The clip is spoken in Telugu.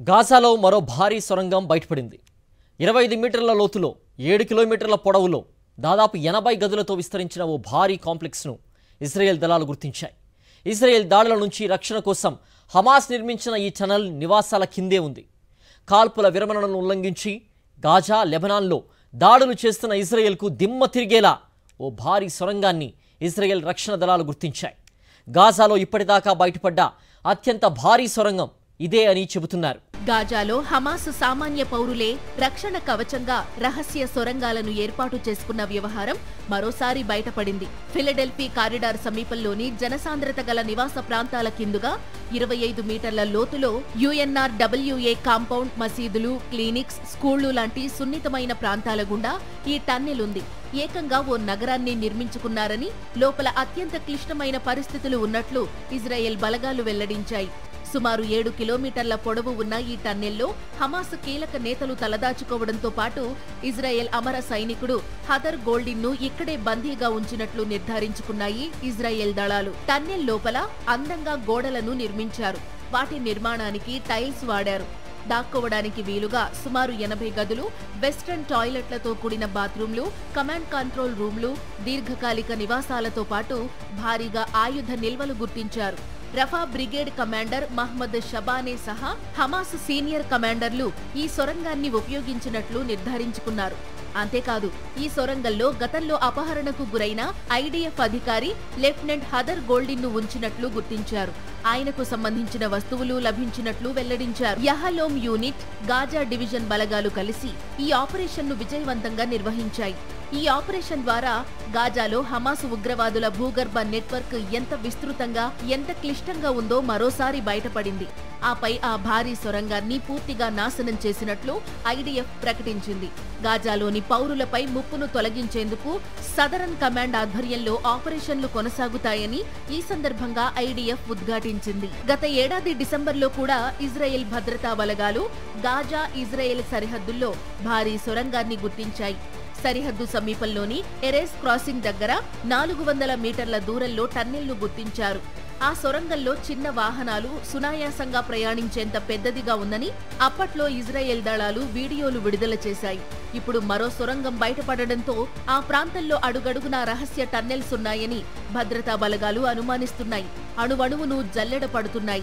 గాజాలో మరో భారీ సొరంగం బయటపడింది. 25 మీటర్ల లోతులో 7 కిలోమీటర్ల పొడవులో దాదాపు 80 గదులతో విస్తరించిన ఓ భారీ కాంప్లెక్స్ను ఇజ్రాయెల్ దళాలు గుర్తించాయి. ఇజ్రాయెల్ దాడుల నుంచి రక్షణ కోసం హమాస్ నిర్మించిన ఈ టనల్ నివాసాల కిందే ఉంది. కాల్పుల విరమణను ఉల్లంఘించి గాజా, లెబనాన్లో దాడులు చేస్తున్న ఇజ్రాయెల్కు దిమ్మ తిరిగేలా ఓ భారీ సొరంగాన్ని ఇజ్రాయెల్ రక్షణ దళాలు గుర్తించాయి. గాజాలో ఇప్పటిదాకా బయటపడ్డ అత్యంత భారీ సొరంగం ఇదే అని చెబుతున్నారు. గాజాలో హమాస్ సామాన్య పౌరులే రక్షణ కవచంగా రహస్య సొరంగాలను ఏర్పాటు చేసుకున్న వ్యవహారం మరోసారి బయటపడింది. ఫిలడెల్ఫీ కారిడార్ సమీపంలోని జనసాంద్రత గల నివాస ప్రాంతాల కిందుగా 25 మీటర్ల లోతులో UNRWA కాంపౌండ్, మసీదులు, క్లినిక్స్, స్కూళ్లు లాంటి సున్నితమైన ప్రాంతాల గుండా ఈ టన్నెల్ ఉంది. ఏకంగా ఓ నగరాన్ని నిర్మించుకున్నారని, లోపల అత్యంత క్లిష్టమైన పరిస్థితులు ఉన్నట్లు ఇజ్రాయెల్ బలగాలు వెల్లడించాయి. సుమారు 7 కిలోమీటర్ల పొడవు ఉన్న ఈ టన్నెల్లో హమాస్ కీలక నేతలు తలదాచుకోవడంతో పాటు ఇజ్రాయెల్ అమర సైనికుడు హదర్ గోల్డిన్ను ఇక్కడే బందీగా ఉంచినట్లు నిర్ధారించుకున్నాయి ఇజ్రాయెల్ దళాలు. టన్నెల్ లోపల అందంగా గోడలను నిర్మించారు. వాటి నిర్మాణానికి టైల్స్ వాడారు. దాక్కోవడానికి వీలుగా సుమారు 80 గదులు, వెస్ట్రన్ టాయిలెట్లతో కూడిన బాత్రూంలు, కమాండ్ కంట్రోల్ రూమ్లు, దీర్ఘకాలిక నివాసాలతో పాటు భారీగా ఆయుధ నిల్వలు గుర్తించారు. రఫా బ్రిగేడ్ కమాండర్ మహ్మద్ షబానే సహా హమాస్ సీనియర్ కమాండర్లు ఈ సొరంగాన్ని ఉపయోగించినట్లు నిర్ధారించుకున్నారు. అంతేకాదు, ఈ సొరంగంలో గతంలో అపహరణకు గురైన IDF అధికారి లెఫ్టినెంట్ హదర్ గోల్డిన్ను ఉంచినట్లు గుర్తించారు. ఆయనకు సంబంధించిన వస్తువులు లభించినట్లు వెల్లడించారు. యహలోమ్ యూనిట్, గాజా డివిజన్ బలగాలు కలిసి ఈ ఆపరేషన్ను విజయవంతంగా నిర్వహించాయి. ఈ ఆపరేషన్ ద్వారా గాజాలో హమాస్ ఉగ్రవాదుల భూగర్భ నెట్వర్క్ ఎంత విస్తృతంగా, ఎంత క్లిష్టంగా ఉందో మరోసారి బయటపడింది. ఆపై ఆ భారీ సొరంగాన్ని పూర్తిగా నాశనం చేసినట్లు IDF ప్రకటించింది. గాజాలోని పౌరులపై ముప్పును తొలగించేందుకు సదరన్ కమాండ్ ఆధ్వర్యంలో ఆపరేషన్లు కొనసాగుతాయని ఈ సందర్భంగా IDF ఉద్ఘాటించింది. గత ఏడాది డిసెంబర్లో కూడా ఇజ్రాయెల్ భద్రతా బలగాలు గాజా, ఇజ్రాయెల్ సరిహద్దుల్లో భారీ సొరంగాన్ని గుర్తించాయి. సరిహద్దు సమీపంలోని ఎరేస్ క్రాసింగ్ దగ్గర 400 మీటర్ల దూరంలో టన్నెల్ను గుర్తించారు. ఆ సొరంగంలో చిన్న వాహనాలు సునాయాసంగా ప్రయాణించేంత పెద్దదిగా ఉందని అప్పట్లో ఇజ్రాయెల్ దళాలు వీడియోలు విడుదల చేశాయి. ఇప్పుడు మరో సొరంగం బయటపడడంతో ఆ ప్రాంతంలో అడుగడుగునా రహస్య టన్నెల్స్ ఉన్నాయని భద్రతా బలగాలు అనుమానిస్తున్నాయి. అణువణువును జల్లెడ పడుతున్నాయి.